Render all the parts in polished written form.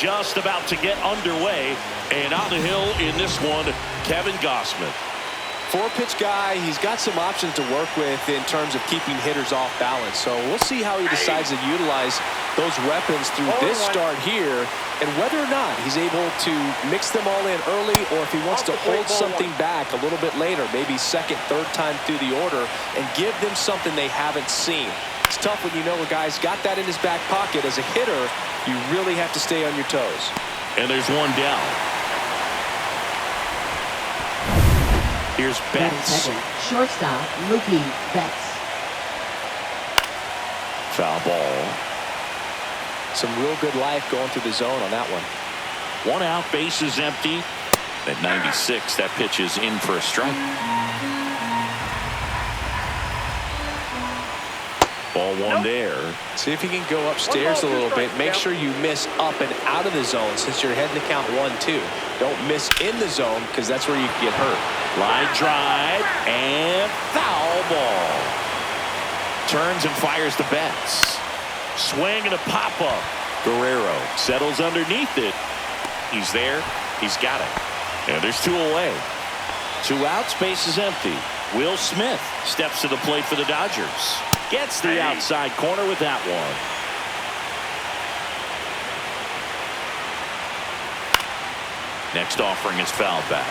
just about to get underway. And on the hill in this one, Kevin Gausman. Four-pitch guy, he's got some options to work with in terms of keeping hitters off balance. So we'll see how he decides to utilize those weapons through this start here, and whether or not he's able to mix them all in early, or if he wants to hold something back a little bit later, maybe second, third time through the order, and give them something they haven't seen. It's tough when you know a guy's got that in his back pocket. As a hitter, you really have to stay on your toes. And there's one down. Here's Betts. Shortstop, Mookie Betts. Foul ball. Some real good life going through the zone on that one. One out, base is empty. At 96, that pitch is in for a strike. Ball one there. See if you can go upstairs a little bit. Make sure you miss up and out of the zone since you're heading to count 1-2. Don't miss in the zone because that's where you can get hurt. Line drive and foul ball. Turns and fires the Betts. Swing and a pop up. Guerrero settles underneath it. He's there. He's got it. And there's two away. Two outs. Base is empty. Will Smith steps to the plate for the Dodgers. Gets the outside corner with that one. Next offering is fouled back.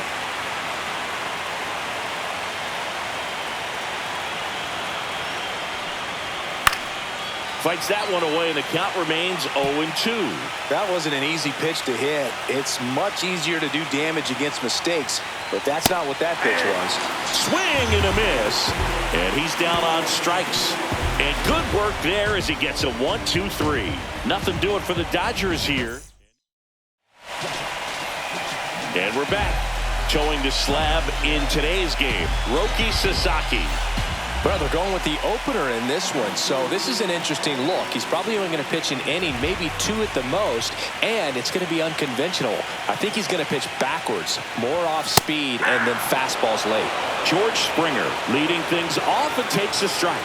Fights that one away, and the count remains 0-2. That wasn't an easy pitch to hit. It's much easier to do damage against mistakes, but that's not what that pitch was. Swing and a miss, and he's down on strikes. And good work there as he gets a 1-2-3. Nothing doing for the Dodgers here. And we're back. Towing the slab in today's game, Roki Sasaki. Well, they're going with the opener in this one, so this is an interesting look. He's probably only going to pitch an inning, maybe two at the most, and it's going to be unconventional. I think he's going to pitch backwards, more off speed, and then fastballs late. George Springer leading things off and takes a strike.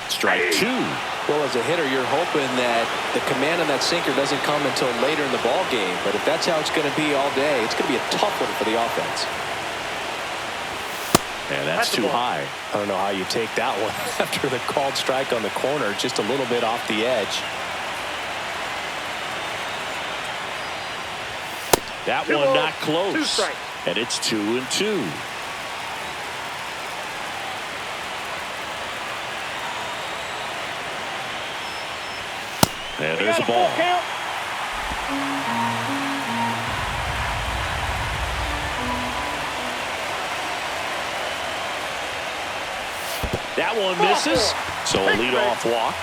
Strike two. Well, as a hitter, you're hoping that the command on that sinker doesn't come until later in the ball game. But if that's how it's going to be all day, it's going to be a tough one for the offense. And that's too high. I don't know how you take that one after the called strike on the corner, just a little bit off the edge. That one not close. And it's 2-2. And there's a ball. That one misses. So a leadoff walk.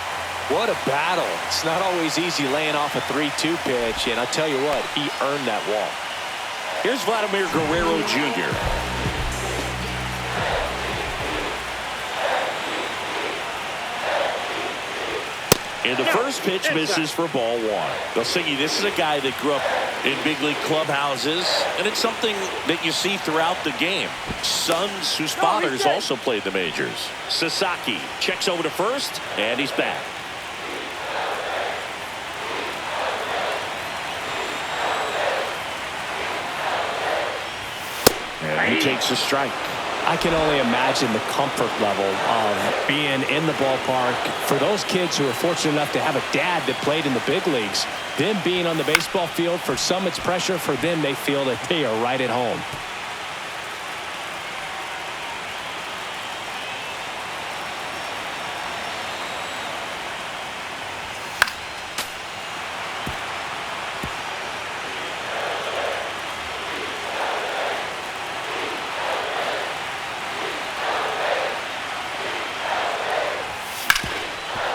What a battle. It's not always easy laying off a 3-2 pitch, and I tell you what, he earned that walk. Here's Vladimir Guerrero Jr. And the first pitch misses for ball one. Belsingi, this is a guy that grew up in big league clubhouses, and it's something that you see throughout the game. Sons whose fathers also played the majors. Sasaki checks over to first, and he's back. And he takes a strike. I can only imagine the comfort level of being in the ballpark for those kids who are fortunate enough to have a dad that played in the big leagues. Them being on the baseball field, for some it's pressure, for them they feel that they are right at home.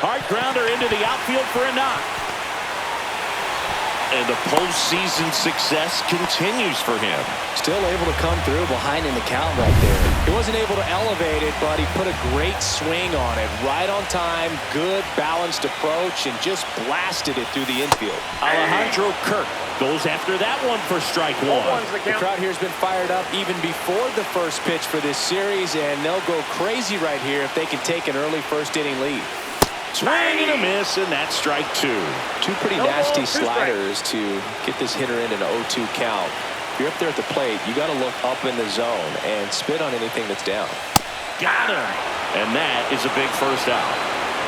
Hard grounder into the outfield for a knock. And the postseason success continues for him. Still able to come through behind in the count right there. He wasn't able to elevate it, but he put a great swing on it. Right on time, good balanced approach, and just blasted it through the infield. Alejandro Kirk goes after that one for strike one. The crowd here has been fired up even before the first pitch for this series, and they'll go crazy right here if they can take an early first inning lead. Swing and a miss, and that's strike two. Two pretty nasty sliders to get this hitter in an 0-2 count. If you're up there at the plate, you got to look up in the zone and spit on anything that's down. Got him. And that is a big first out.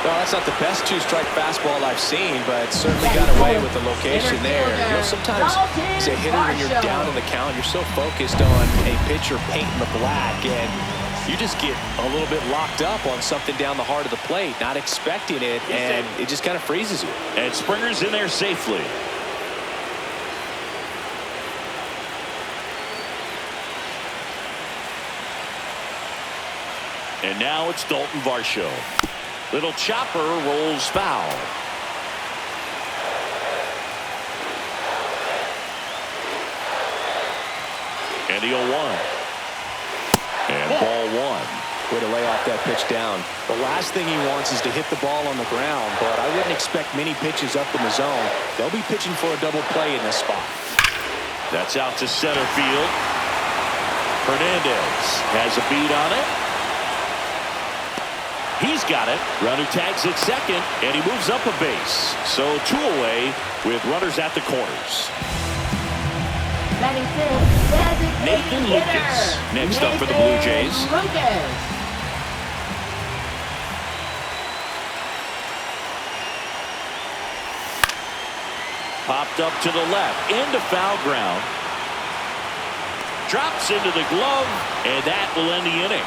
Well, that's not the best two-strike fastball I've seen, but certainly got away with the location there. You know, sometimes as a hitter, when you're down in the count, you're so focused on a pitcher painting the black, and you just get a little bit locked up on something down the heart of the plate, not expecting it, and it just kind of freezes you. And Springer's in there safely. And now it's Dalton Varsho. Little chopper rolls foul. And the 0-1. And ball one. Way to lay off that pitch down. The last thing he wants is to hit the ball on the ground, but I wouldn't expect many pitches up in the zone. They'll be pitching for a double play in this spot. That's out to center field. Hernandez has a beat on it. He's got it. Runner tags at second, and he moves up a base. So two away with runners at the corners. Batting fifth, Nathan Lucas next up for the Blue Jays. Lucas. Popped up to the left, into foul ground. Drops into the glove, and that will end the inning.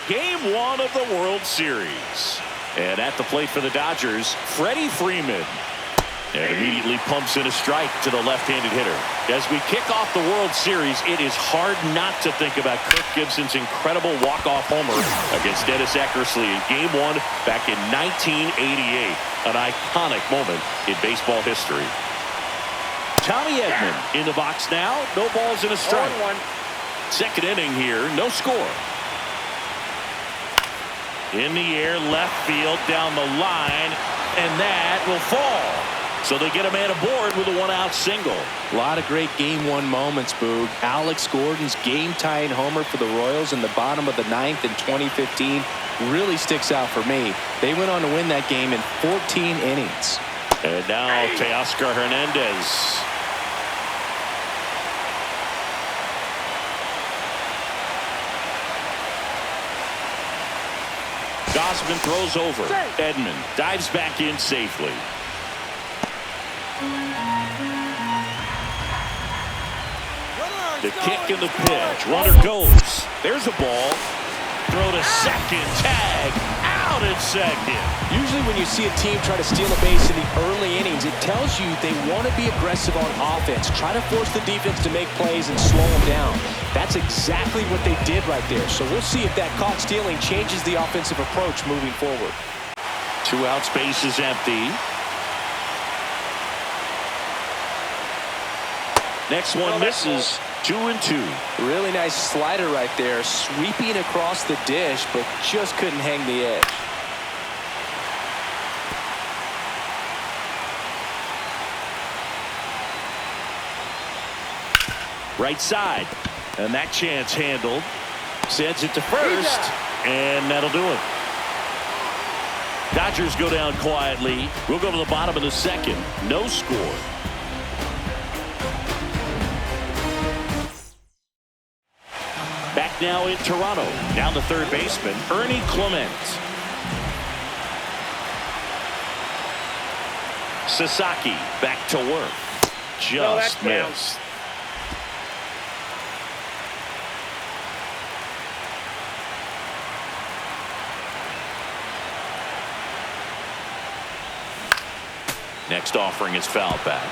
Game one of the World Series. And at the plate for the Dodgers, Freddie Freeman. And immediately pumps in a strike to the left-handed hitter. As we kick off the World Series, it is hard not to think about Kirk Gibson's incredible walk-off homer against Dennis Eckersley in Game 1 back in 1988. An iconic moment in baseball history. Tommy Edman in the box now. No balls and a strike. Second inning here, no score. In the air, left field, down the line, and that will fall. So they get a man aboard with a one-out single. A lot of great Game 1 moments, Boog. Alex Gordon's game-tying homer for the Royals in the bottom of the ninth in 2015 really sticks out for me. They went on to win that game in 14 innings. And now Teoscar Hernandez. Gausman throws over. Edman dives back in safely. The kick and the pitch. Runner goes. There's a ball. Throw to second. Tag. Out at second. Usually when you see a team try to steal a base in the early innings, it tells you they want to be aggressive on offense. Try to force the defense to make plays and slow them down. That's exactly what they did right there. So we'll see if that caught stealing changes the offensive approach moving forward. 2 outs, base is empty. Next one misses. 2-2. Really nice slider right there, sweeping across the dish, but just couldn't hang the edge. Right side. And that chance handled. Sends it to first. And that'll do it. Dodgers go down quietly. We'll go to the bottom of the second. No score. Back now in Toronto. Down the third baseman, Ernie Clement. Sasaki back to work. Just missed. Next offering is foul back.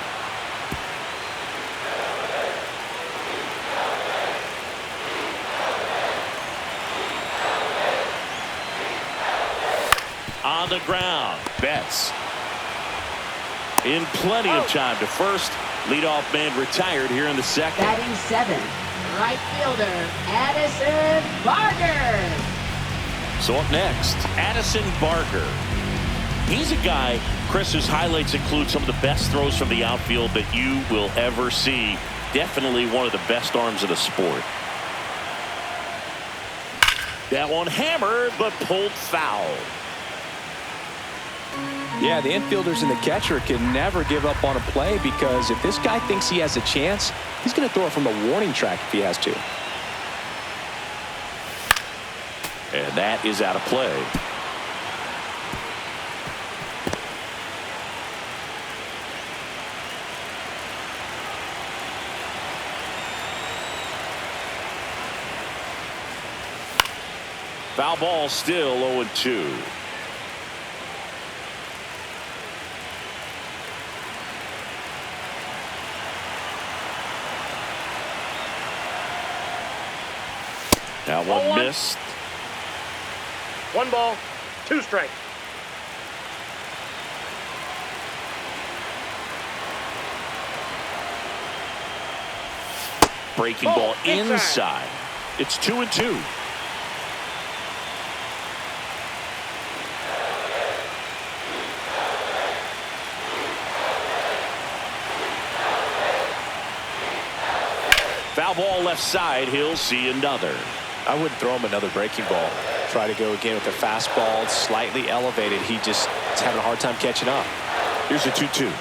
On the ground, Betts. In plenty of time to first. Leadoff man retired here in the second. Batting seventh, right fielder, Addison Barker. So up next, Addison Barker. He's a guy, Chris's highlights include some of the best throws from the outfield that you will ever see. Definitely one of the best arms of the sport. That one hammered, but pulled foul. Yeah, the infielders and the catcher can never give up on a play because if this guy thinks he has a chance, he's going to throw it from the warning track if he has to. And that is out of play. Foul ball, still 0-2. Now one missed. 1 ball, 2 strikes. Breaking ball inside. It's 2-2. Foul ball left side. He'll see another. I wouldn't throw him another breaking ball. Try to go again with the fastball, slightly elevated. He just is having a hard time catching up. Here's a 2-2. Swing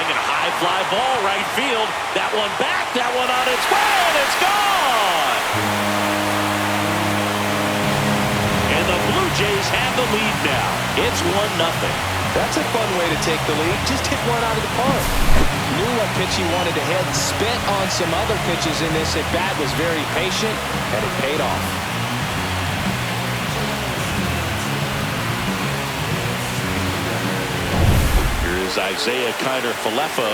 and a high fly ball right field. That one back, that one on its way, and it's gone. And the Blue Jays have the lead now. It's 1-0. That's a fun way to take the lead. Just hit one out of the park. Knew what pitch he wanted to hit. Spent on some other pitches in this at-bat. Was very patient, and it paid off. Here is Isaiah Kiner-Falefa.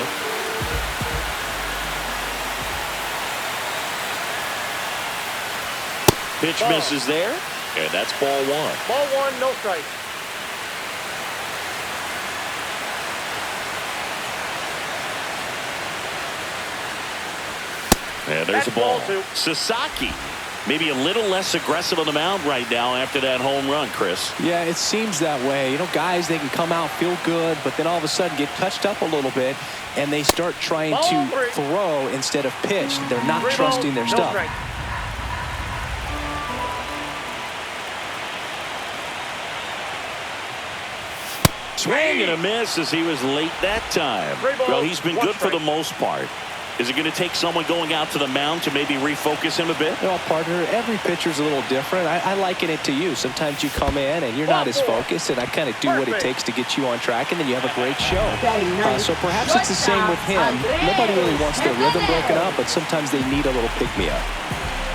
Pitch misses there, and that's ball 1. Ball 1, no strike. And there's a ball. Sasaki, maybe a little less aggressive on the mound right now after that home run, Chris. Yeah, it seems that way. You know, guys, they can come out, feel good, but then all of a sudden get touched up a little bit, and they start trying to throw instead of pitch. They're not trusting their stuff. Strike. Swing and a miss as he was late that time. Well, he's been good for the most part. Is it going to take someone going out to the mound to maybe refocus him a bit? Well, partner, every pitcher's a little different. I liken it to you. Sometimes you come in and you're not as focused, and I kind of do what it takes to get you on track, and then you have a great show. So perhaps it's the same with him. Nobody really wants their rhythm broken up, but sometimes they need a little pick-me-up.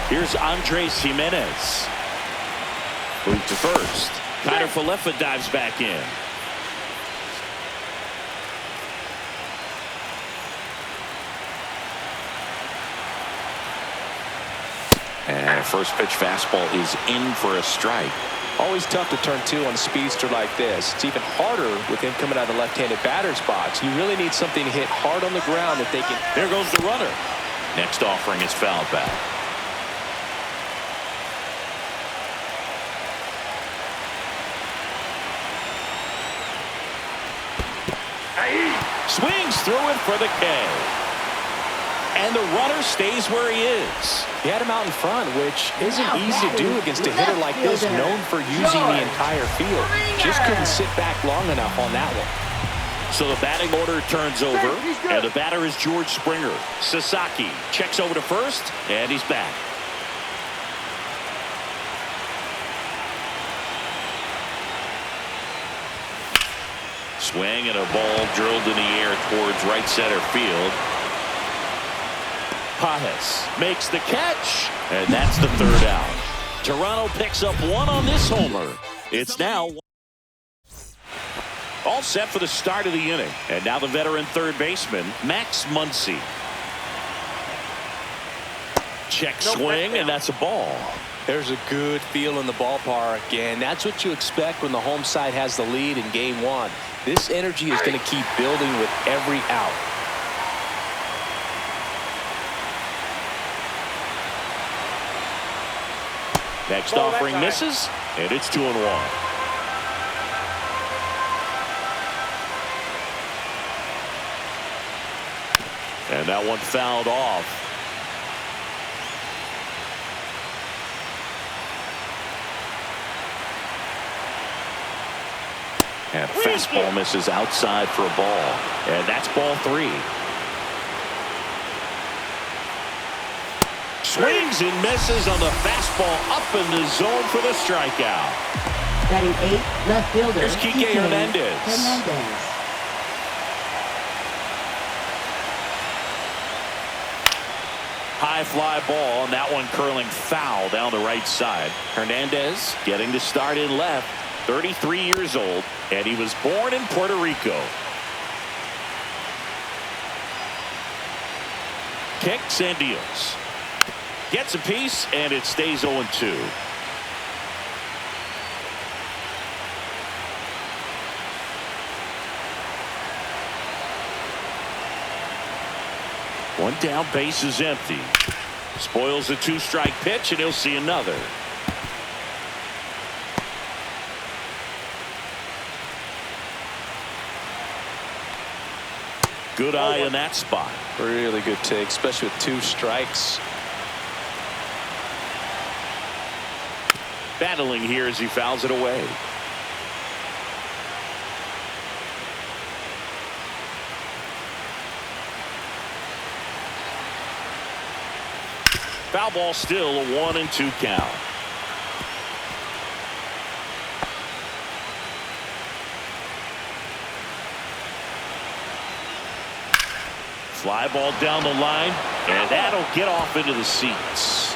Here's Andres Gimenez. Move to first. Kiner-Falefa dives back in. And first pitch fastball is in for a strike. Always tough to turn 2 on a speedster like this. It's even harder with him coming out of the left-handed batter's box. You really need something to hit hard on the ground that they can. There goes the runner. Next offering is fouled back. Swings through it for the K. And the runner stays where he is. He had him out in front, which isn't easy to do against a hitter like this, known for using the entire field. Just couldn't sit back long enough on that one. So the batting order turns over, and the batter is George Springer. Sasaki checks over to first, and he's back. Swing and a ball drilled in the air towards right center field. Pages makes the catch, and that's the third out. Toronto picks up 1 on this homer. It's now all set for the start of the inning. And now the veteran third baseman, Max Muncy. Check swing, and that's a ball. There's a good feel in the ballpark, and that's what you expect when the home side has the lead in game 1. This energy is going to keep building with every out. Next offering misses, and it's 2-1. And that one fouled off. And fastball misses outside for a ball. And that's ball 3. Swings and misses on the fastball up in the zone for the strikeout. Batting 8, left fielder. Here's Kike Hernandez. High fly ball, and that one curling foul down the right side. Hernandez getting to start in left. 33 years old, and he was born in Puerto Rico. Kicks and deals. Gets a piece, and it stays 0-2. One down, base is empty. Spoils a 2-strike pitch, and he'll see another. Good eye in that spot. Really good take, especially with 2 strikes. Battling here as he fouls it away. Foul ball, still a 1-2 count. Fly ball down the line, and that'll get off into the seats.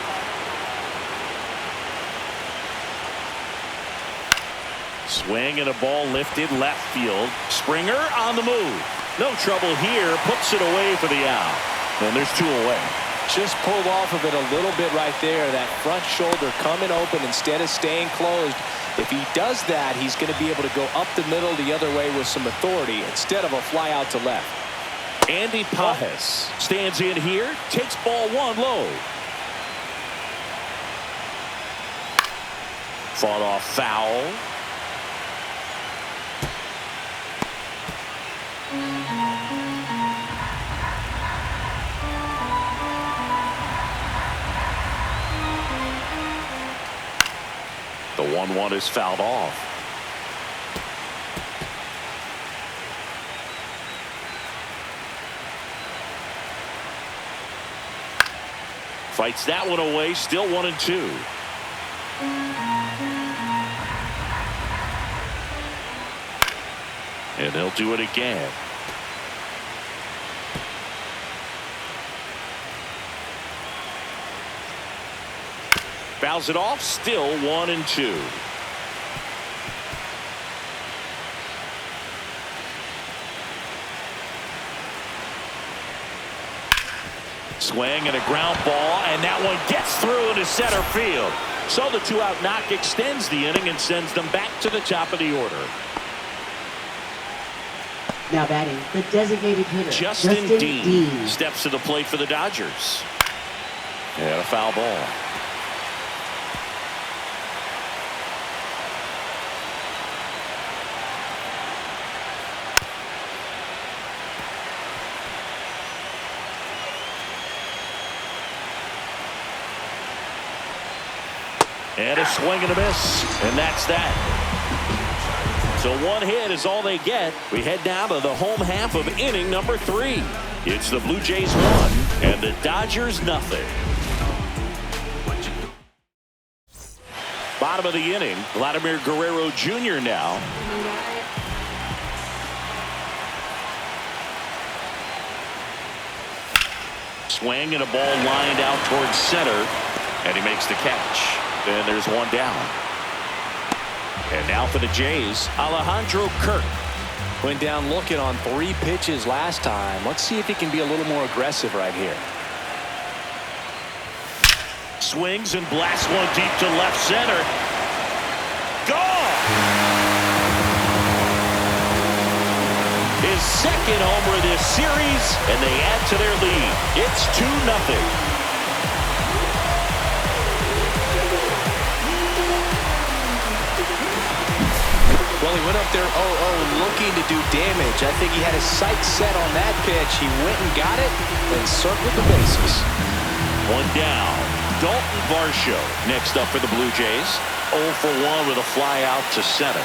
Swing and a ball lifted left field. Springer on the move. No trouble here. Puts it away for the out. And there's 2 away. Just pulled off of it a little bit right there. That front shoulder coming open instead of staying closed. If he does that, he's going to be able to go up the middle the other way with some authority instead of a fly out to left. Andy Pages stands in here, takes ball 1 low. Fought off foul. The 1-1 is fouled off. Fights that one away, still 1-2. And they'll do it again. Fouls it off, still 1-2. Swing and a ground ball, and that one gets through into center field. So the 2-out knock extends the inning and sends them back to the top of the order. Now batting, the designated hitter, Justin Dean steps to the plate for the Dodgers. And a foul ball. And a swing and a miss, and that's that. So 1 hit is all they get. We head down to the home half of inning number 3. It's the Blue Jays 1 and the Dodgers nothing. Bottom of the inning, Vladimir Guerrero Jr. now. Swing and a ball lined out towards center, and he makes the catch. And there's 1 down. And now for the Jays, Alejandro Kirk. Went down looking on 3 pitches last time. Let's see if he can be a little more aggressive right here. Swings and blasts one deep to left center. Gone! His second homer this series, and they add to their lead. It's 2-0. Well, he went up there 0-0 looking to do damage. I think he had his sights set on that pitch. He went and got it and circled the bases. 1 down. Dalton Varsho next up for the Blue Jays. 0 for 1 with a fly out to center.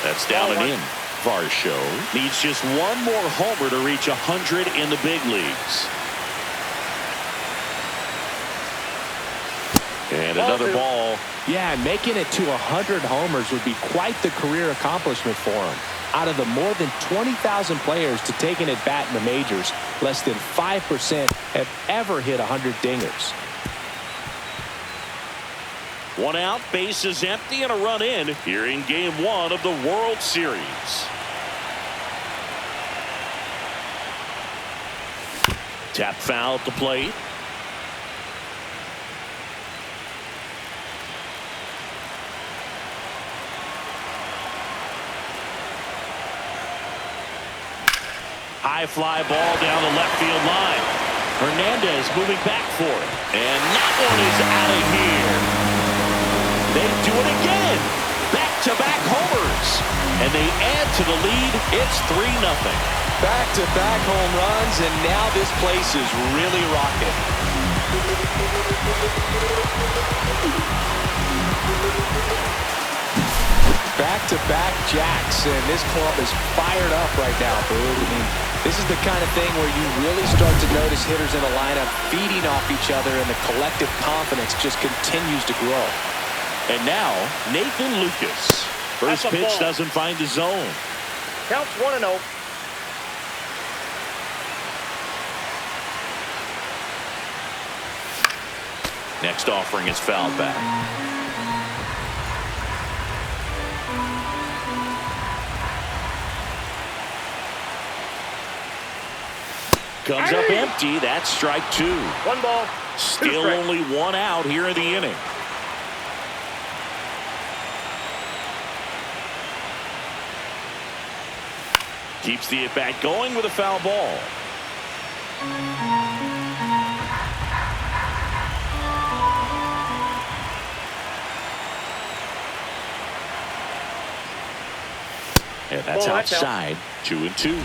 That's down and in. Varsho needs just one more homer to reach 100 in the big leagues. And another ball. Yeah, making it to 100 homers would be quite the career accomplishment for him. Out of the more than 20,000 players to take an at-bat in the majors, less than 5% have ever hit 100 dingers. One out, base is empty, and a run in here in Game 1 of the World Series. Tap foul at the plate. High fly ball down the left field line. Hernandez moving back for it. And that one is out of here. They do it again. Back-to-back homers. And they add to the lead. It's 3-0. Back-to-back home runs, and now this place is really rocking. Back-to-back jacks, and this club is fired up right now, Boog. I mean, this is the kind of thing where you really start to notice hitters in a lineup feeding off each other, and the collective confidence just continues to grow. And now, Nathan Lucas. First pitch doesn't find the zone. Counts 1-0. Next offering is fouled back. Comes up empty. That's strike 2. 1 ball. Still only 1 out here in the inning. Keeps the at-bat going with a foul ball. And that's outside. 2-2.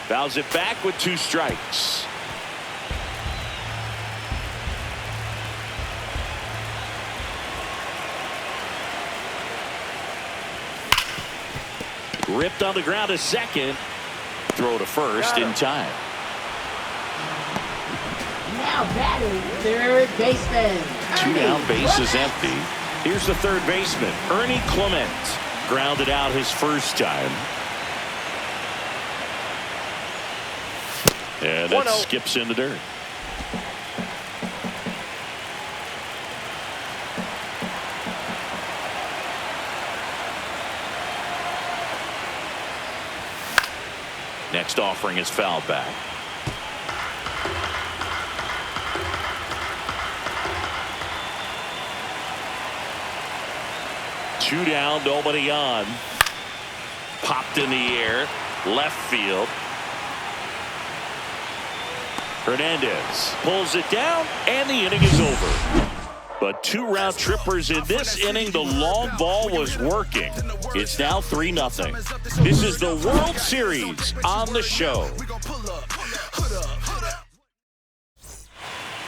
Fouls it back with 2 strikes. Ripped on the ground to second. Throw to first in time. Now batting third baseman. 2 down, base is empty. Here's the third baseman, Ernie Clement. Grounded out his first time. And that skips in the dirt. Next offering is fouled back. Two down, nobody on. Popped in the air, left field. Hernandez pulls it down, and the inning is over. But 2 round trippers in this inning. The long ball was working. It's now 3-0. This is the World Series on the show.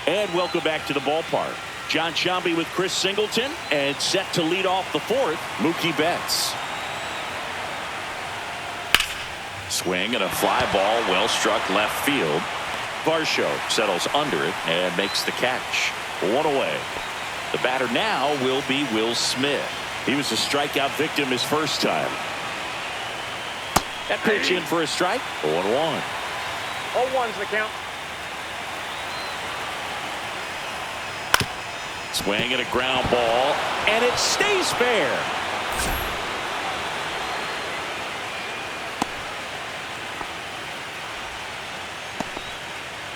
And welcome back to the ballpark. John Sciambi with Chris Singleton, and set to lead off the 4th, Mookie Betts. Swing and a fly ball, well struck left field. Varsho settles under it and makes the catch. 1 away. The batter now will be Will Smith. He was a strikeout victim his first time. That pitch in for a strike. 0-1. 0-1's the count. Swing and a ground ball, and it stays fair.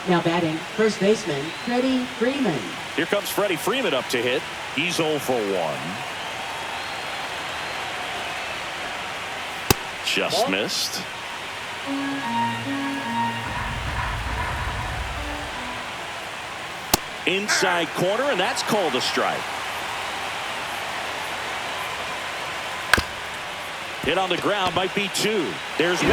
Now batting first baseman Freddie Freeman. Here comes Freddie Freeman up to hit. He's 0 for 1. Just missed. Inside corner, and that's called a strike. Hit on the ground, might be 2. There's 1.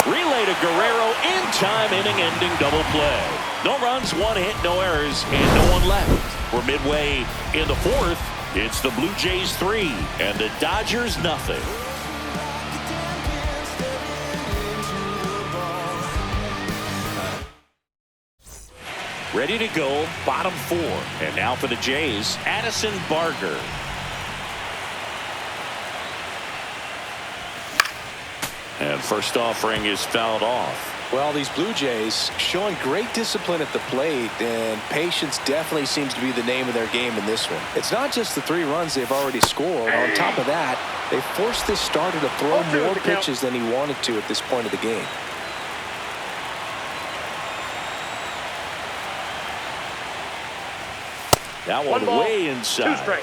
Relay to Guerrero in time, inning-ending double play. No runs, one hit, no errors, and no one left. We're midway in the fourth. It's the Blue Jays 3 and the Dodgers nothing. Ready to go, bottom four. And now for the Jays, Addison Barger. And first offering is fouled off. Well, these Blue Jays showing great discipline at the plate, and patience definitely seems to be the name of their game in this one. It's not just the 3 runs they've already scored. On top of that, they forced this starter to throw more pitches than he wanted to at this point of the game. That one way inside. 2 straight.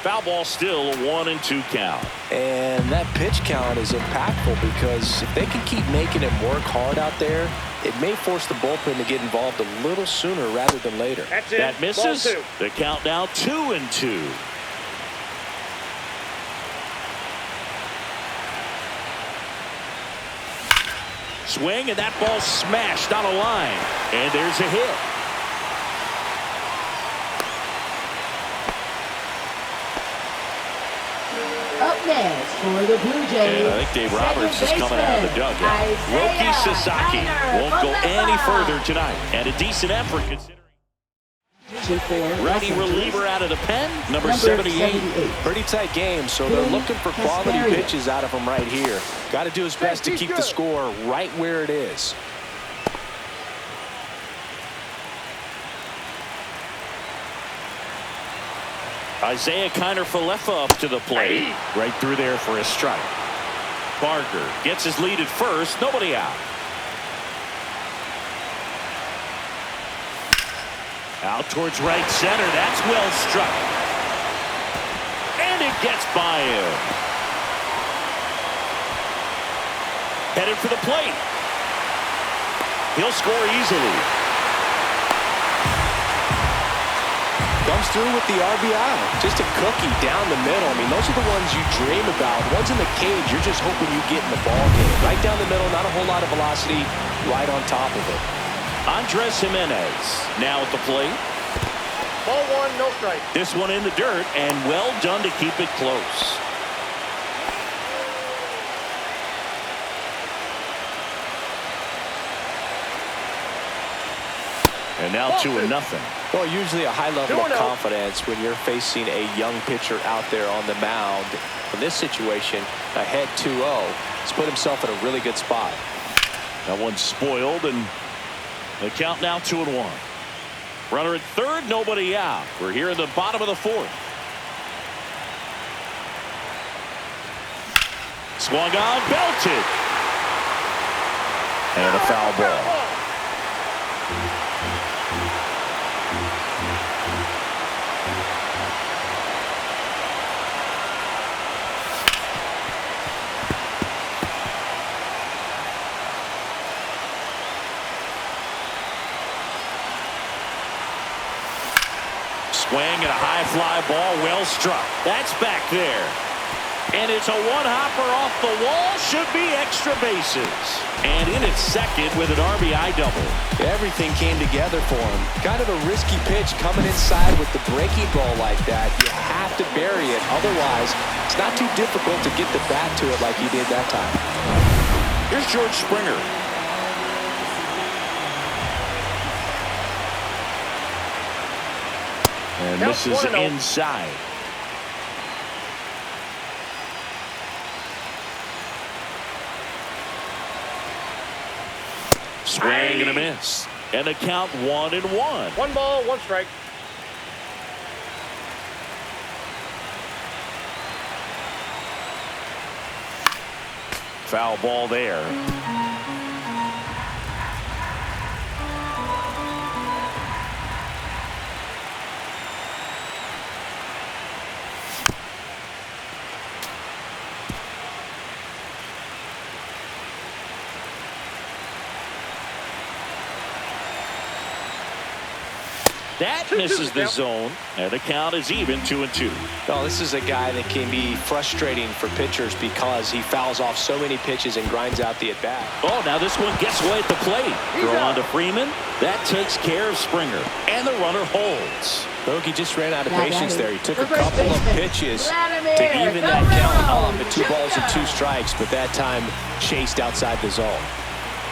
Foul ball, still a 1-2 count. And that pitch count is impactful because if they can keep making him work hard out there, it may force the bullpen to get involved a little sooner rather than later. That's it. That misses. Ball 2. The count now 2-2. Swing, and that ball smashed on a line. And there's a hit. Up next for the Blue Jays. And I think Dave Roberts is coming out of the dugout. Roki Isaiah Sasaki Kiner won't go any Falefa. further tonight. And a decent effort considering. Ready reliever out of the pen, number 78. Pretty tight game, so they're looking for quality pitches out of him right here. Got to do his best to keep the score right where it is. Isaiah Kiner Falefa up to the plate. Right through there for a strike. Barger gets his lead at first. Nobody out. Out towards right center. That's well struck. And it gets by him. Headed for the plate. He'll score easily. Comes through with the RBI. Just a cookie down the middle. I mean, those are the ones you dream about. Ones in the cage, you're just hoping you get in the ball game. Right down the middle, not a whole lot of velocity, right on top of it. Andres Jimenez now at the plate. Ball 1, no strike. This one in the dirt, and well done to keep it close. And now 2-0. Well, usually a high level of 2-0. confidence when you're facing a young pitcher out there on the mound. In this situation, ahead 2-0. He's put himself in a really good spot. That one's spoiled, and the count now 2-1. Runner at third, nobody out. We're here in the bottom of the fourth. Swung on, belted. And a foul ball. Swing and a high fly ball, well struck. That's back there. And it's a one-hopper off the wall. Should be extra bases. And in its second with an RBI double. Everything came together for him. Kind of a risky pitch coming inside with the breaking ball like that. You have to bury it. Otherwise, it's not too difficult to get the bat to it like he did that time. Here's George Springer. And this is inside. Swing and a miss. And a count 1-1. 1 ball, 1 strike. Foul ball there. That misses the zone, and the count is even 2-2. Oh, this is a guy that can be frustrating for pitchers because he fouls off so many pitches and grinds out the at-bat. Oh, now this one gets away at the plate. Throw on to Freeman. That takes care of Springer, and the runner holds. Bogey just ran out of patience there. He took a couple of pitches to even that count up at 2 balls and 2 strikes, but that time chased outside the zone.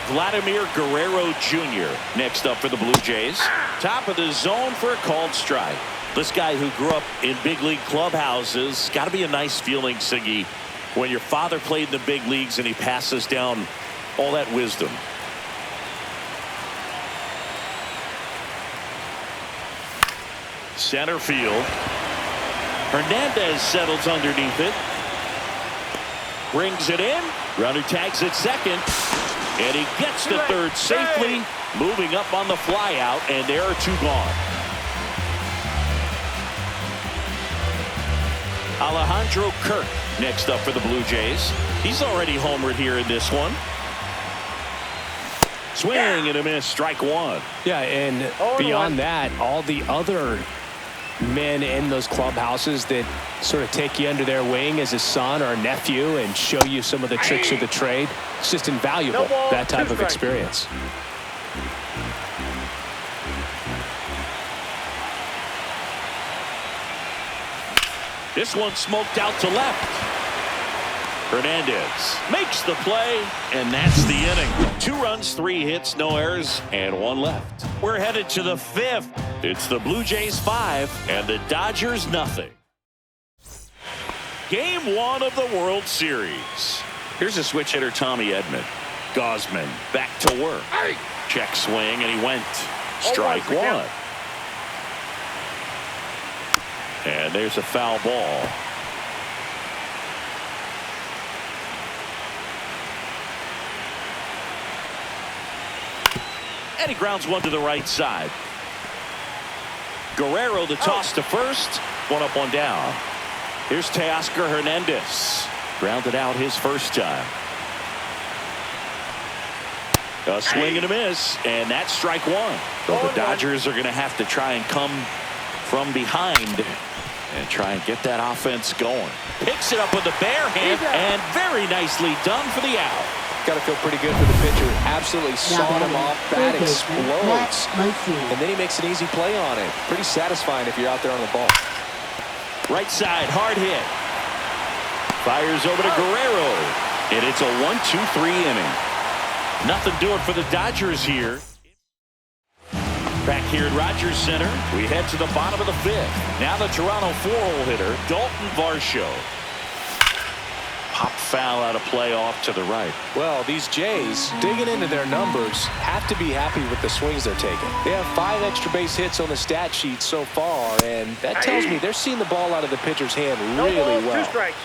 Vladimir Guerrero Jr. next up for the Blue Jays. Top of the zone for a called strike. This guy who grew up in big league clubhouses, got to be a nice feeling, Siggy, when your father played in the big leagues and he passes down all that wisdom. Center field. Hernandez settles underneath it. Brings it in. Runner tags at second. And he gets to third safely, moving up on the fly out, and there are 2 gone. Alejandro Kirk next up for the Blue Jays. He's already homered here in this one. Swing and a miss, strike 1. Yeah, and beyond that, all the other men in those clubhouses that sort of take you under their wing as a son or a nephew and show you some of the tricks of the trade. It's just invaluable, that type of experience. This one smoked out to left. Hernandez makes the play, and that's the inning. 2 runs, 3 hits, no errors, and 1 left. We're headed to the 5th. It's the Blue Jays 5 and the Dodgers nothing. Game 1 of the World Series. Here's a switch hitter, Tommy Edman. Gausman back to work. Check swing, and he went. Strike 1. And there's a foul ball. And he grounds one to the right side. Guerrero the toss to first. 1 up, 1 down. Here's Teoscar Hernandez. Grounded out his first time. A swing and a miss, and that's strike 1. So the Dodgers are going to have to try and come from behind and try and get that offense going. Picks it up with the bare hand, and very nicely done for the out. Got to feel pretty good for the pitcher. Absolutely sawed him off. Bat explodes. And then he makes an easy play on it. Pretty satisfying if you're out there on the ball. Right side, hard hit. Fires over to Guerrero. And it's a 1-2-3 inning. Nothing doing for the Dodgers here. Back here at Rogers Center, we head to the bottom of the 5th. Now the Toronto 4-hole hitter, Dalton Varsho. Pop foul out of play off to the right. Well, these Jays, digging into their numbers, have to be happy with the swings they're taking. They have 5 extra base hits on the stat sheet so far, and that tells me they're seeing the ball out of the pitcher's hand really well. 2 strikes.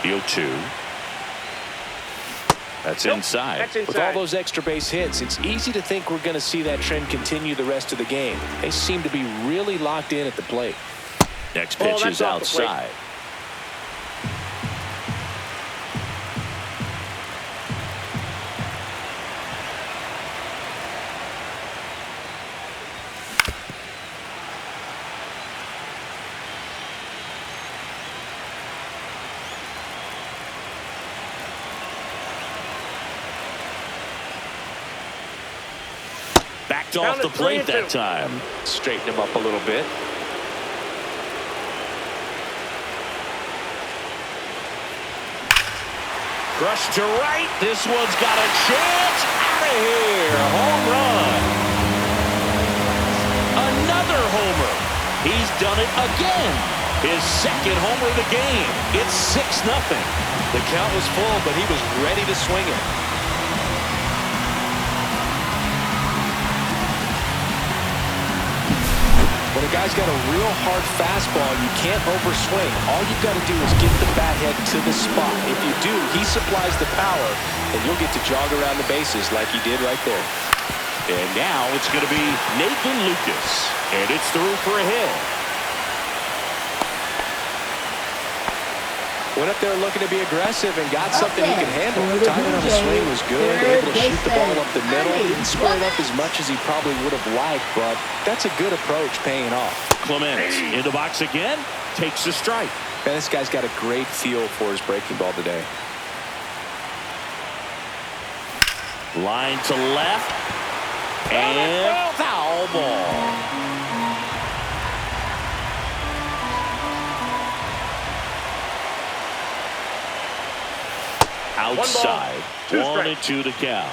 The 0-2. That's inside. That's inside. With all those extra base hits, it's easy to think we're going to see that trend continue the rest of the game. They seem to be really locked in at the plate. Next pitch is outside. Backed off the plate that time. Straighten him up a little bit. Crush to right. This one's got a chance. Out of here. Home run. Another homer. He's done it again. His 2nd homer of the game. It's 6-0. The count was full, but he was ready to swing it. When a guy's got a real hard fastball, you can't overswing. All you've got to do is get the bat head to the spot. If you do, he supplies the power, and you'll get to jog around the bases like he did right there. And now it's going to be Nathan Lucas, and it's through for a hit. Went up there looking to be aggressive and got something he could handle. For the Timing on the Blue swing Jays, was good. third Able to shoot the ball up the middle. baseman, Didn't square it up as much as he probably would have liked, but that's a good approach paying off. Clemens in the box again. Takes a strike. Man, this guy's got a great feel for his breaking ball today. Line to left. And foul ball. Outside. 1-2 to count.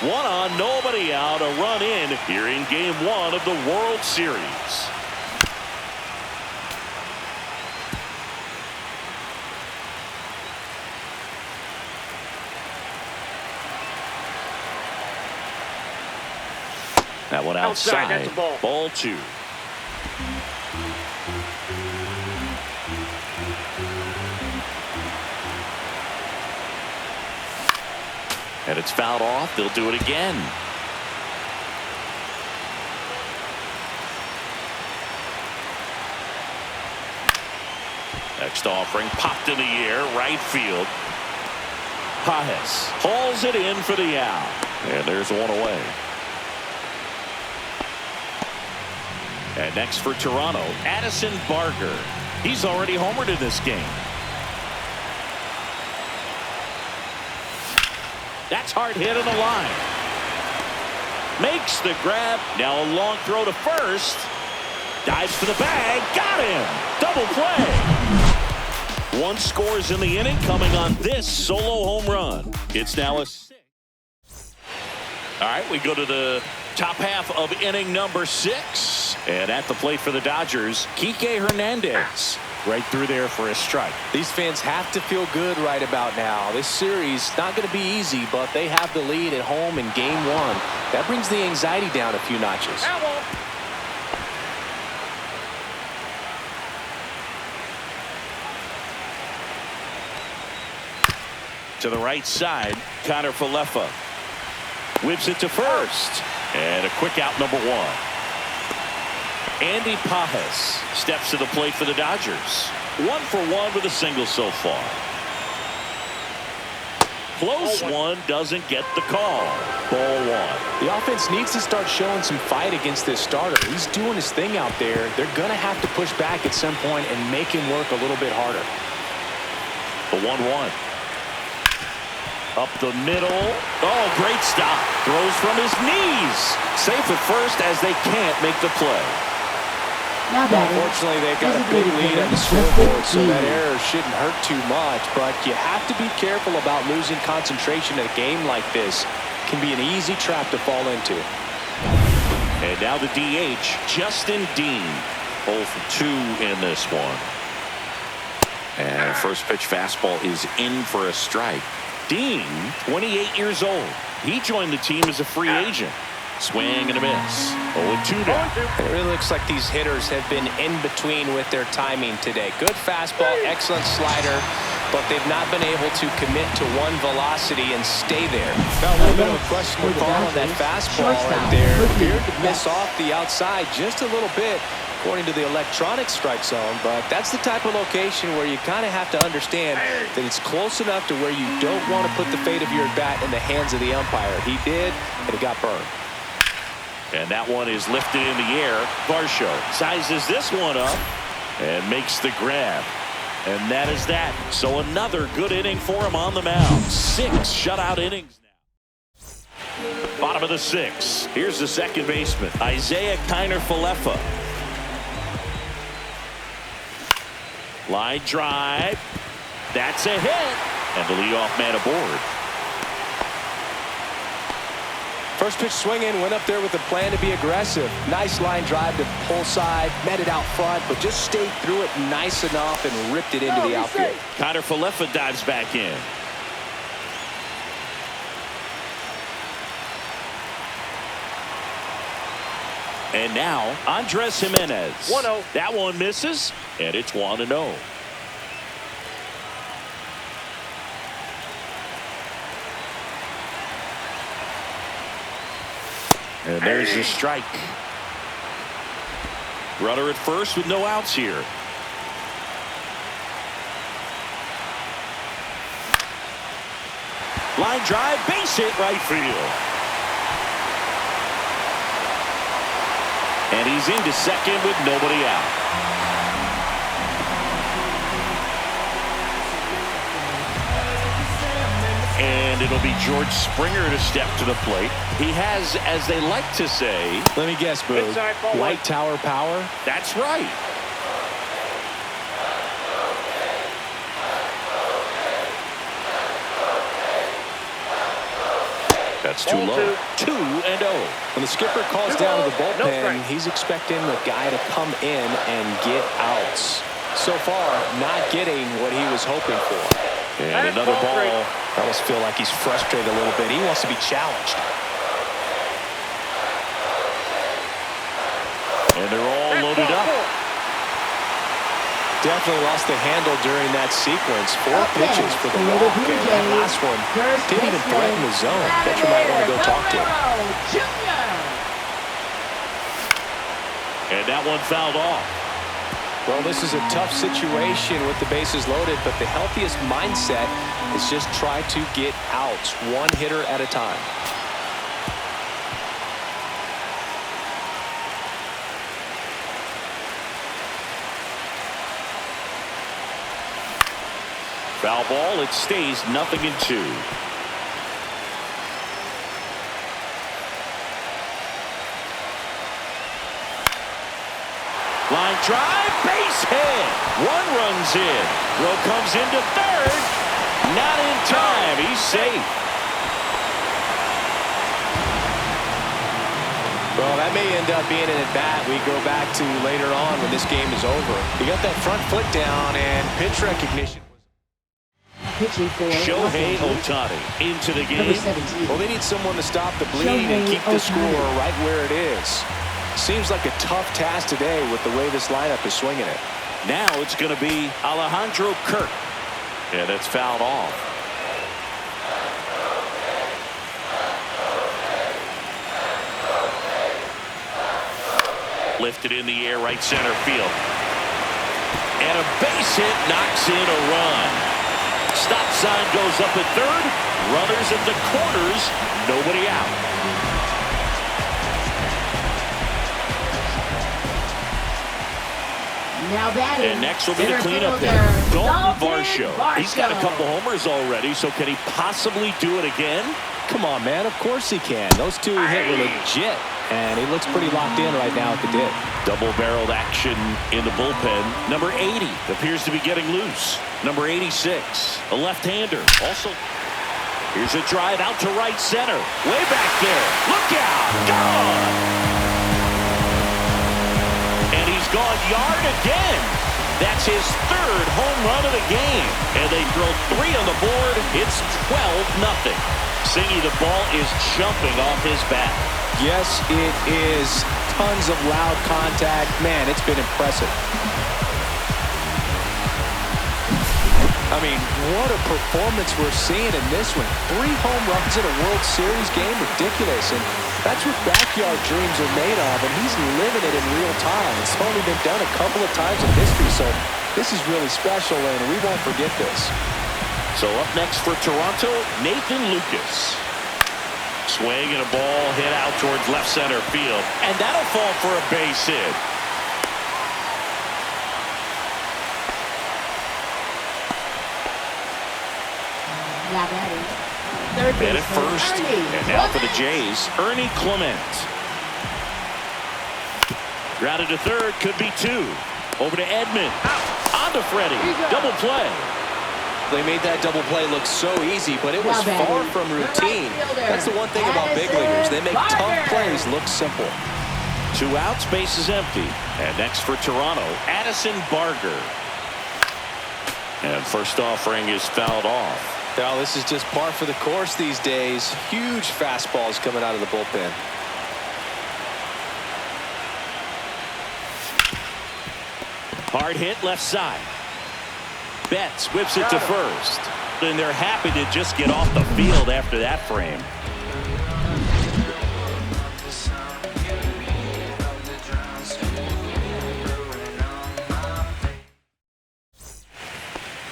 1 on, nobody out. A run in here in game 1 of the World Series. That one outside. That's a ball. Ball 2. And it's fouled off. They'll do it again. Next offering popped in the air. Right field. Pages hauls it in for the out. And there's one away. And next for Toronto, Addison Barger. He's already homered in this game. That's hard hit on the line. Makes the grab. Now a long throw to first. Dives for the bag. Got him. Double play. 1 scores in the inning coming on this solo home run. It's now a 6. All right, we go to the top half of inning number 6. And at the plate for the Dodgers, Kike Hernandez. Right through there for a strike. These fans have to feel good right about now. This series not going to be easy, but they have the lead at home in game 1. That brings the anxiety down a few notches. To the right side, Connor Falefa whips it to first. And a quick out, number 1. Andy Pages steps to the plate for the Dodgers. 1 for 1 with a single so far. Close one, doesn't get the call. Ball 1. The offense needs to start showing some fight against this starter. He's doing his thing out there. They're going to have to push back at some point and make him work a little bit harder. The 1-1. Up the middle. Oh, great stop. Throws from his knees. Safe at first as they can't make the play. Unfortunately, they've got a big lead on the scoreboard, so that error shouldn't hurt too much. But you have to be careful about losing concentration in a game like this. It can be an easy trap to fall into. And now the DH, Justin Dean. 0 for 2 in this one. And first pitch fastball is in for a strike. Dean, 28 years old. He joined the team as a free agent. Swing and a miss. 0-2 now. It really looks like these hitters have been in between with their timing today. Good fastball, excellent slider, but they've not been able to commit to one velocity and stay there. Now a little bit of a question mark on that fastball right there. Appeared to miss off the outside just a little bit, according to the electronic strike zone, but that's the type of location where you kind of have to understand that it's close enough to where you don't want to put the fate of your bat in the hands of the umpire. He did, and it got burned. And that one is lifted in the air. Varsho sizes this one up and makes the grab. And that is that. So another good inning for him on the mound. 6 shutout innings now. Bottom of the 6. Here's the second baseman, Isaiah Kiner Falefa. Line drive. That's a hit. And the leadoff man aboard. First pitch swinging, went up there with a plan to be aggressive. Nice line drive to pull side, met it out front, but just stayed through it nice enough and ripped it into the outfield. Kiner Falefa dives back in. And now, Andres Jimenez. 1-0. That one misses, and it's 1-0. And there's the strike. Runner at first with no outs here. Line drive, base hit, right field. And he's into second with nobody out. And it'll be George Springer to step to the plate. He has, as they like to say, let me guess, Boog, Inside, ball one. light tower power. that's right. That's too Ball low. two. 2-0. When the skipper calls Two down to the balls, no bullpen, strike. he's expecting the guy to come in and get outs. So far, not getting what he was hoping for. And That's another ball three. ball. I almost feel like he's frustrated a little bit. He wants to be challenged. And they're all That's loaded ball up. four. Definitely lost the handle during that sequence. 4 Up pitches next for the for the walk. Blue And that Jays, last one first didn't even baseman, threaten the zone. Catcher might want to go talk to him. Guerrero Jr. And that one fouled off. Well, this is a tough situation with the bases loaded, but the healthiest mindset is just try to get outs, one hitter at a time. Foul ball. It stays 0-2. Line drive, base hit. 1 runs in. Throw comes into third. Not in time. He's safe. Well, that may end up being an at-bat we go back to later on when this game is over. He got that front foot down and pitch recognition. Pitching for Shohei Los Angeles, Ohtani into the number game. 17. Well, they need someone to stop the bleed and Shohei keep the Ohtani. score right where it is. Seems like a tough task today with the way this lineup is swinging it. Now it's going to be Alejandro Kirk. And it's fouled off. Lifted in the air, right center field. And a base hit knocks in a run. Stop sign goes up at third. Runners at the corners. Nobody out. Now batting. And next will be the center cleanup fielder, hitter, Dalton Dalton Varsho. He's got a Varsho. couple homers already, so can he possibly do it again? Come on, man. Of course he can. Those two he hit were legit. And he looks pretty locked in right now at the dip. Double-barreled action in the bullpen. Number 80 appears to be getting loose. Number 86, a left-hander. Also, here's a drive out to right center. Way back there. Look out. Gone. And he's gone yard again. That's his 3rd home run of the game. And they throw 3 on the board. It's 12-0. Singy, the ball is jumping off his bat. Yes, it is. Tons of loud contact. Man, it's been impressive. I mean, what a performance we're seeing in this one. 3 home runs in a World Series game. Ridiculous. And that's what backyard dreams are made of. And he's living it in real time. It's only been done a couple of times in history. So this is really special, and we won't forget this. So up next for Toronto, Nathan Lucas. Swing and a ball hit out towards left center field. And that'll fall for a base hit. Now batting. Third And at baseman, first, Ernie and now for the Clement. Jays, Ernie Clement. Grounded to third, could be 2. Over to Edman. On to Freddie. Double play. They made that double play look so easy, but it was Now batting, far from the right routine. fielder, That's the one thing about big leaguers. They make tough Addison plays look simple. 2 outs, base is empty. And next for Toronto, Addison Barger. And first offering is fouled off. Now, this is just par for the course these days. Huge fastballs coming out of the bullpen. Hard hit left side. Betts whips it to first. And they're happy to just get off the field after that frame.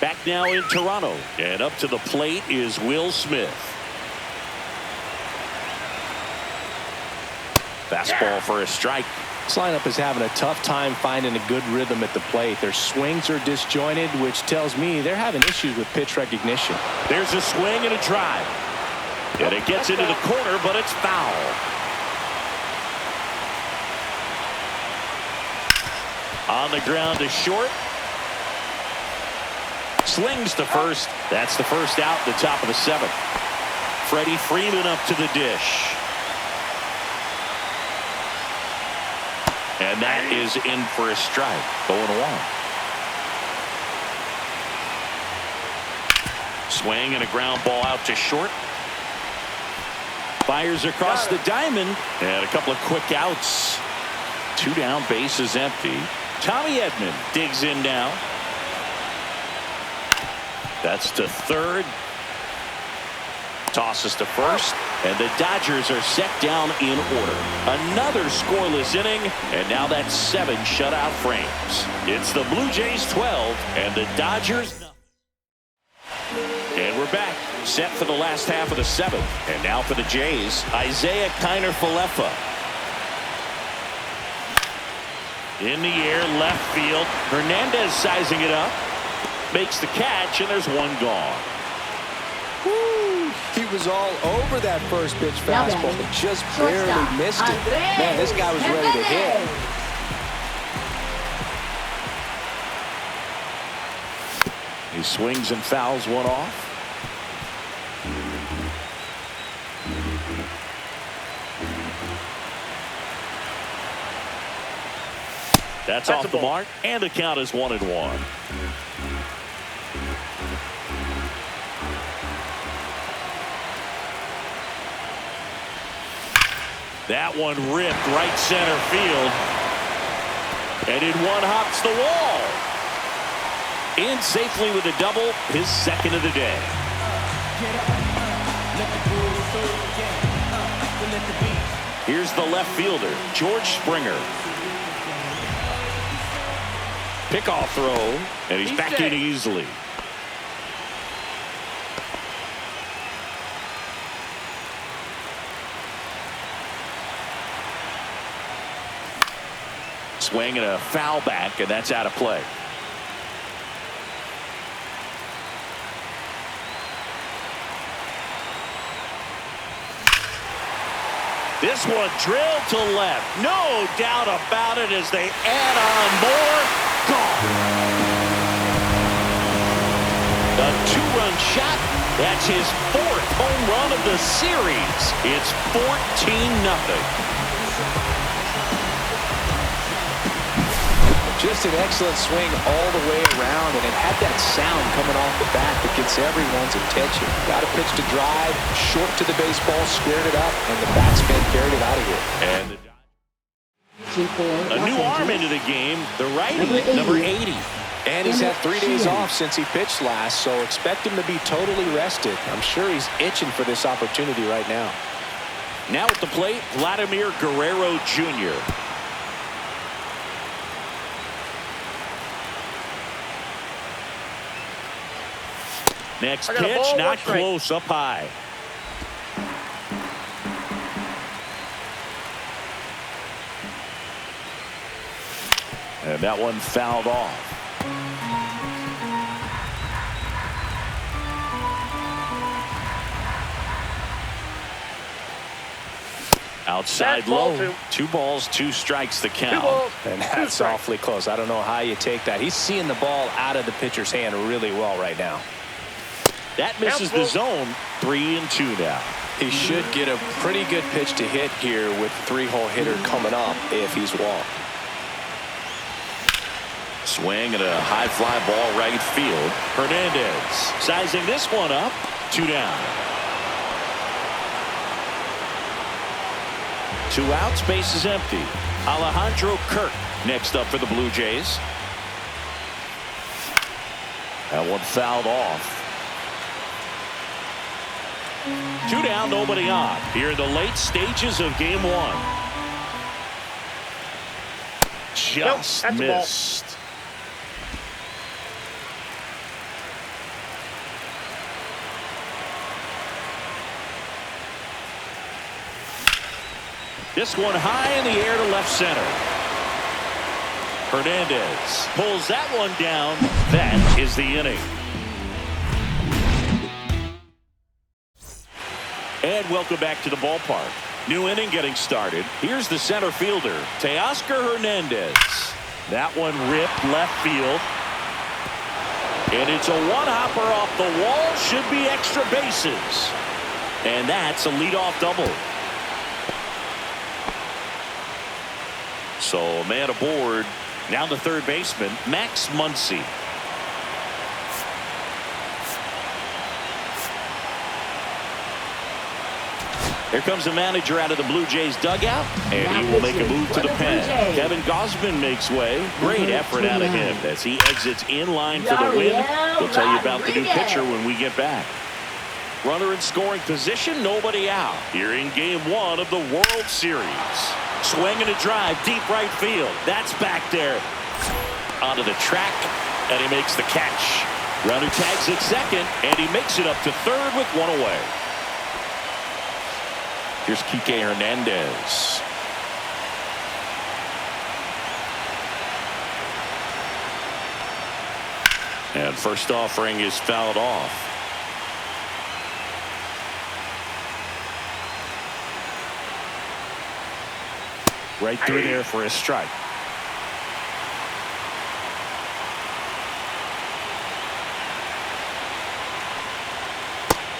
Back now in Toronto. And up to the plate is Will Smith. Fastball for a strike. This lineup is having a tough time finding a good rhythm at the plate. Their swings are disjointed, which tells me they're having issues with pitch recognition. There's a swing and a drive. And it gets into the corner, but it's foul. On the ground to short. Slings to first. That's the first out, the top of the 7th. Freddie Freeman up to the dish. And that is in for a strike. 0-1. Swing and a ground ball out to short. Fires across the diamond. And a couple of quick outs. 2 down, bases empty. Tommy Edman digs in now. That's to third. Tosses to first. And the Dodgers are set down in order. Another scoreless inning. And now that's 7 shutout frames. It's the Blue Jays 12 and the Dodgers. And we're back. Set for the last half of the 7th. And now for the Jays, Isiah Kiner-Falefa. In the air, left field. Hernandez sizing it up. Makes the catch, and there's one gone. Woo. He was all over that first pitch fastball, but just barely missed it. Man, this guy was ready to hit. He swings and fouls one off. That's off the mark, and the count is 1-1. That one ripped right center field. And in one hops the wall. In safely with a double, his 2nd of the day. Here's the left fielder, George Springer. Pickoff throw, and he's back in easily. Swing and a foul back, and that's out of play. This one drilled to left. No doubt about it as they add on more. Gone. A 2-run shot. That's his 4th home run of the series. It's 14-0. Just an excellent swing all the way around, and it had that sound coming off the bat that gets everyone's attention. Got a pitch to drive, short to the baseball, squared it up, and the batsman carried it out of here. And a new arm into the game, the righty, number 80. And he's had 3 days off since he pitched last, so expect him to be totally rested. I'm sure he's itching for this opportunity right now. Now at the plate, Vladimir Guerrero Jr. Next pitch, not close, up high. And that one fouled off. Outside low. 2 balls, 2 strikes the count. And that's awfully close. I don't know how you take that. He's seeing the ball out of the pitcher's hand really well right now. That misses the zone. 3-2 now. He should get a pretty good pitch to hit here with 3-hole hitter coming up if he's walked. Swing and a high fly ball right field. Hernandez sizing this one up. 2 down. 2 outs, base is empty. Alejandro Kirk next up for the Blue Jays. That one fouled off. 2 down, nobody on. Here in the late stages of game 1. Just missed. This one high in the air to left center. Hernandez pulls that one down. That is the inning. And welcome back to the ballpark. New inning getting started. Here's the center fielder, Teoscar Hernandez. That one ripped left field. And it's a one-hopper off the wall. Should be extra bases. And that's a leadoff double. So a man aboard. Now the third baseman, Max Muncy. Here comes the manager out of the Blue Jays dugout, and he will make a move to the pen. Kevin Gausman makes way. Great effort out of him as he exits in line for the win. We'll tell you about the new pitcher when we get back. Runner in scoring position, nobody out. Here in game one of the World Series. Swinging a drive, deep right field. That's back there. Onto the track, and he makes the catch. Runner tags at second, and he makes it up to third with one away. Here's Kike Hernandez. And first offering is fouled off. Right through there for a strike.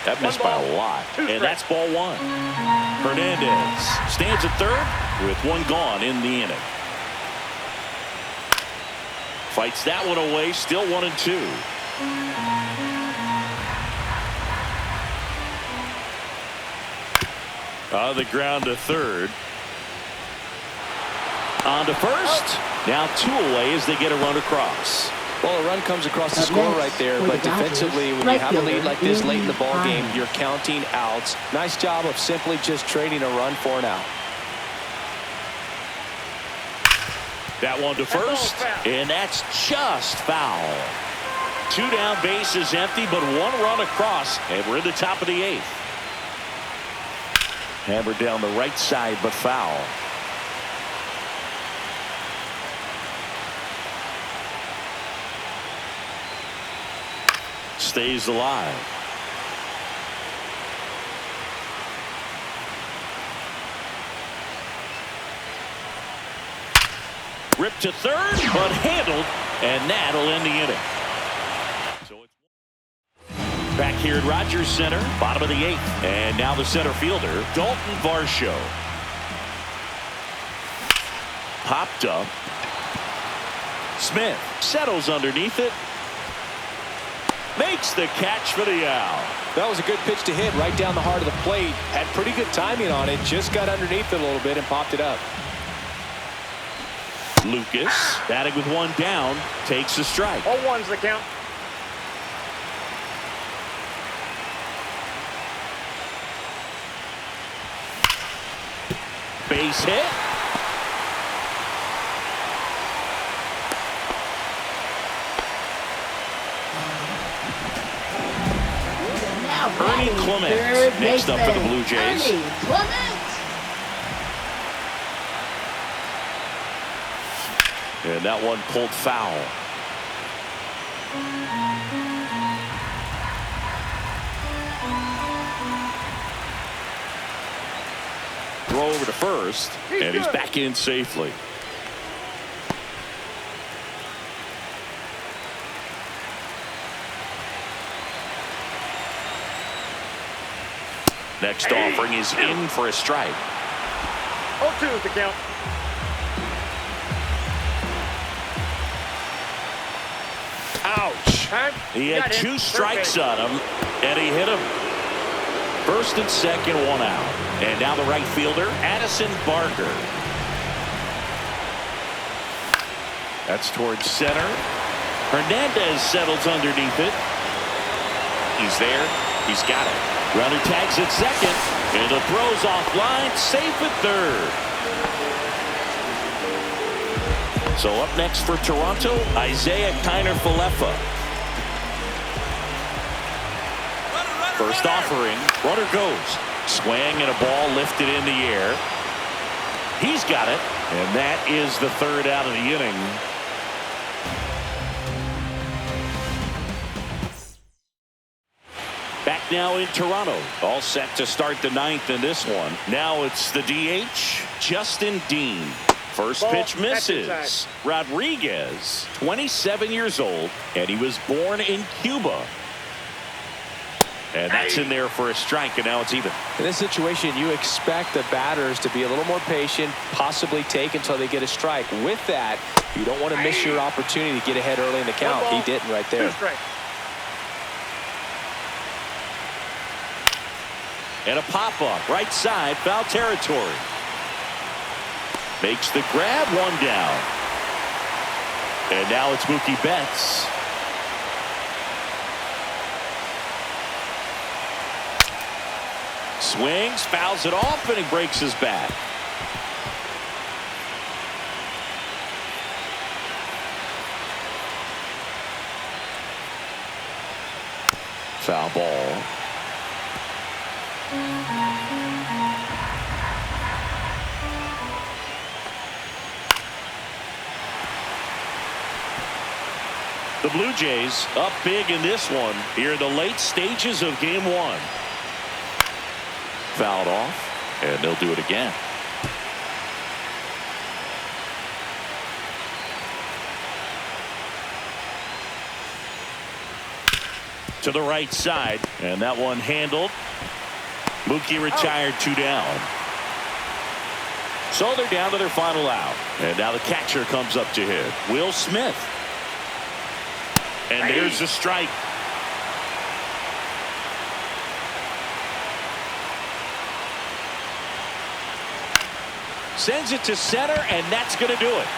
That missed by a lot. And that's ball one. Hernandez stands at third with one gone in the inning. Fights that one away. Still 1-2. On the ground to third. On to first. Now two away as they get a run across. Well, a run comes across the score right there, but defensively, when you have a lead like this late in the ball game, you're counting outs. Nice job of simply just trading a run for an out. That one to first, and that's just foul. Two down, bases empty, but one run across, and we're in the top of the eighth. Hammered down the right side, but foul. Stays alive. Ripped to third, but handled, and that'll end the inning. So it's back here at Rogers Center, bottom of the eighth, and now the center fielder, Dalton Varsho. Popped up. Smith settles underneath it. Makes the catch for the out. That was a good pitch to hit right down the heart of the plate. Had pretty good timing on it. Just got underneath it a little bit and popped it up. Lucas, batting with one down, takes a strike. 0-1's the count. Base hit. Ernie Clement next up for the Blue Jays. Ernie Clement. And that one pulled foul. Throw over to first, and he's back in safely. Next offering is in for a strike. 0-2 is the count. Ouch. He had two strikes on him, and he hit him. First and second, one out. And now the right fielder, Addison Barker. That's towards center. Hernandez settles underneath it. He's there. He's got it. Runner tags at second, and the throw's offline, safe at third. So up next for Toronto, Isaiah Kiner-Falefa. First offering, runner goes. Swing and a ball lifted in the air. He's got it. And that is the third out of the inning. Back now in Toronto. All set to start the ninth in this one. Now it's the DH, Justin Dean. First Ball, pitch that's misses. inside. Rodriguez, 27 years old, and he was born in Cuba. And that's in there for a strike, and now it's even. In this situation, you expect the batters to be a little more patient, possibly take until they get a strike. With that, you don't want to miss your opportunity to get ahead early in the count. He didn't right there. 2 strikes. And a pop-up, right side, foul territory. Makes the grab, 1 down. And now it's Mookie Betts. Swings, fouls it off, and he breaks his back. Foul ball. The Blue Jays up big in this one here in the late stages of game 1. Fouled off, and they'll do it again. To the right side, and that one handled. Mookie retired, 2 down. So they're down to their final out. And now the catcher comes up to hit. Will Smith. And there's the strike. Sends it to center, and that's going to do it.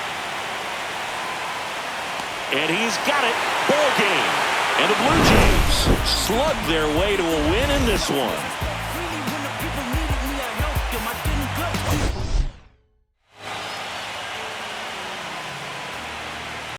And he's got it. Ball game. And the Blue Jays slug their way to a win in this one.